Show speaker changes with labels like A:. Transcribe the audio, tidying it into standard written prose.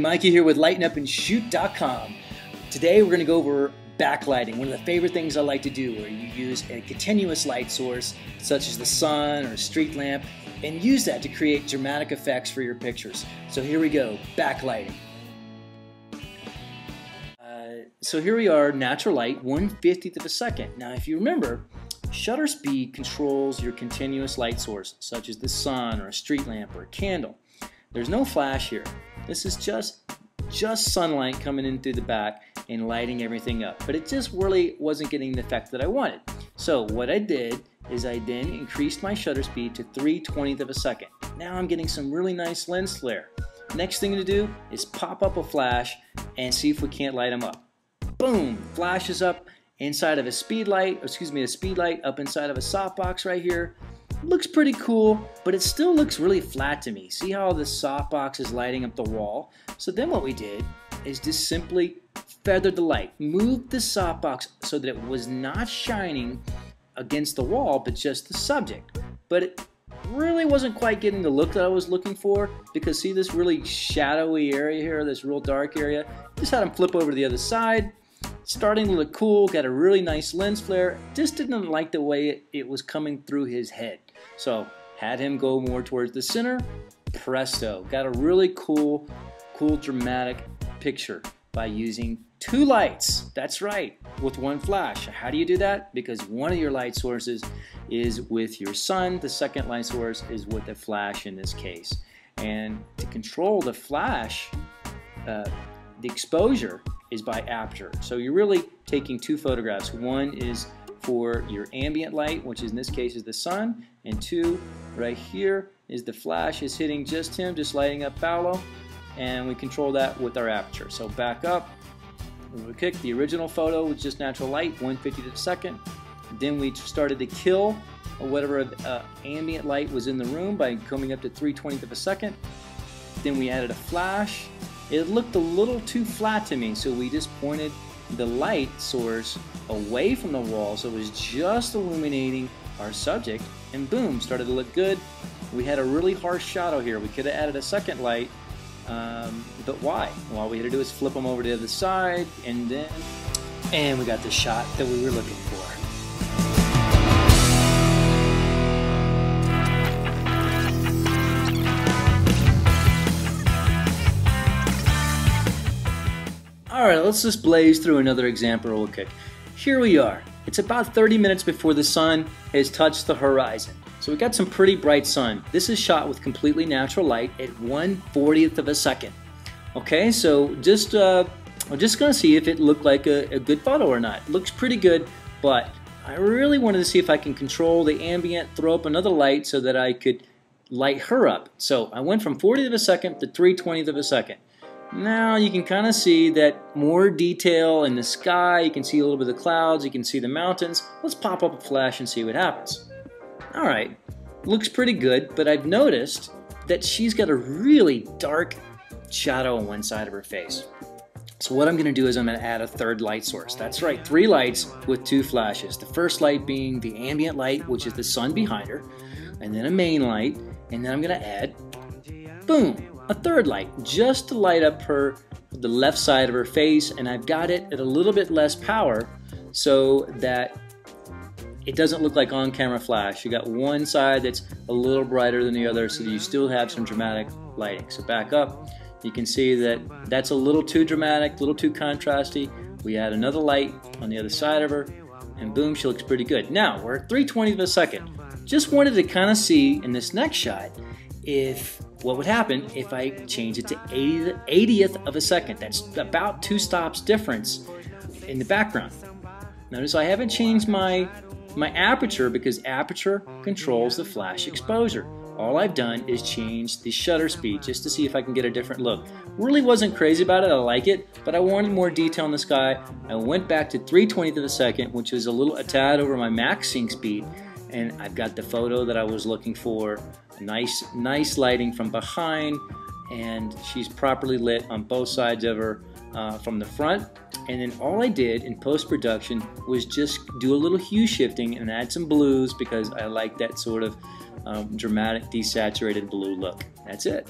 A: Mikey here with Lightenupandshoot.com. Today we're going to go over backlighting, one of the favorite things I like to do, where you use a continuous light source such as the sun or a street lamp and use that to create dramatic effects for your pictures. So here we go, backlighting. So here we are, natural light, 1/50th of a second. Now if you remember, shutter speed controls your continuous light source, such as the sun or a street lamp or a candle. There's no flash here. This is just sunlight coming in through the back and lighting everything up. But it just really wasn't getting the effect that I wanted. So what I did is I then increased my shutter speed to 3/20th of a second. Now I'm getting some really nice lens flare. Next thing to do is pop up a flash and see if we can't light them up. Boom! Flashes up inside of a speed light up inside of a softbox right here. Looks pretty cool, but it still looks really flat to me. See how the softbox is lighting up the wall? So then what we did is just simply feathered the light, moved the softbox so that it was not shining against the wall, but just the subject. But it really wasn't quite getting the look that I was looking for, because see this really shadowy area here, this real dark area? Just had him flip over to the other side. Starting to look cool, got a really nice lens flare, just didn't like the way it was coming through his head. So had him go more towards the center, presto, got a really cool dramatic picture by using two lights. That's right, with one flash. How do you do that? Because one of your light sources is with your sun, the second light source is with a flash in this case. And to control the flash, the exposure is by aperture. So you're really taking two photographs. One is for your ambient light, which in this case is the sun, and two, right here is the flash is hitting just him, just lighting up Paolo, and we control that with our aperture. So back up, we kick the original photo with just natural light, 1/50th of a second. Then we started to kill whatever ambient light was in the room by coming up to 3/20th of a second. Then we added a flash. It looked a little too flat to me, so we just pointed the light source away from the wall so it was just illuminating our subject, and boom, started to look good. We had a really harsh shadow here. We could have added a second light, but why? Well, all we had to do is flip them over to the other side, and we got the shot that we were looking for. Alright, let's just blaze through another example real quick. Here we are. It's about 30 minutes before the sun has touched the horizon. So we got some pretty bright sun. This is shot with completely natural light at 1/40th of a second. Okay, so we're just going to see if it looked like a good photo or not. It looks pretty good, but I really wanted to see if I can control the ambient, throw up another light so that I could light her up. So I went from 40th of a second to 3/20th of a second. Now you can kind of see that more detail in the sky. You can see a little bit of the clouds. You can see the mountains. Let's pop up a flash and see what happens. Alright, looks pretty good, but I've noticed that she's got a really dark shadow on one side of her face. So what I'm going to do is I'm going to add a third light source. That's right, 3 lights with 2 flashes. The first light being the ambient light, which is the sun behind her, and then a main light, and then I'm going to add, boom, a third light just to light up the left side of her face, and I've got it at a little bit less power so that it doesn't look like on-camera flash. You got one side that's a little brighter than the other so that you still have some dramatic lighting. So back up, you can see that that's a little too dramatic, a little too contrasty. We add another light on the other side of her, and boom, she looks pretty good. Now we're at 3/20th of a second. Just wanted to kind of see in this next shot what would happen if I change it to 80th of a second. That's about 2 stops difference in the background. Notice I haven't changed my aperture, because aperture controls the flash exposure. All I've done is change the shutter speed just to see if I can get a different look. Really wasn't crazy about it, I like it, but I wanted more detail in the sky. I went back to 3/20th of a second, which is a tad over my max sync speed, and I've got the photo that I was looking for. Nice lighting from behind, and she's properly lit on both sides of her from the front. And then all I did in post-production was just do a little hue shifting and add some blues, because I like that sort of dramatic desaturated blue look. That's it.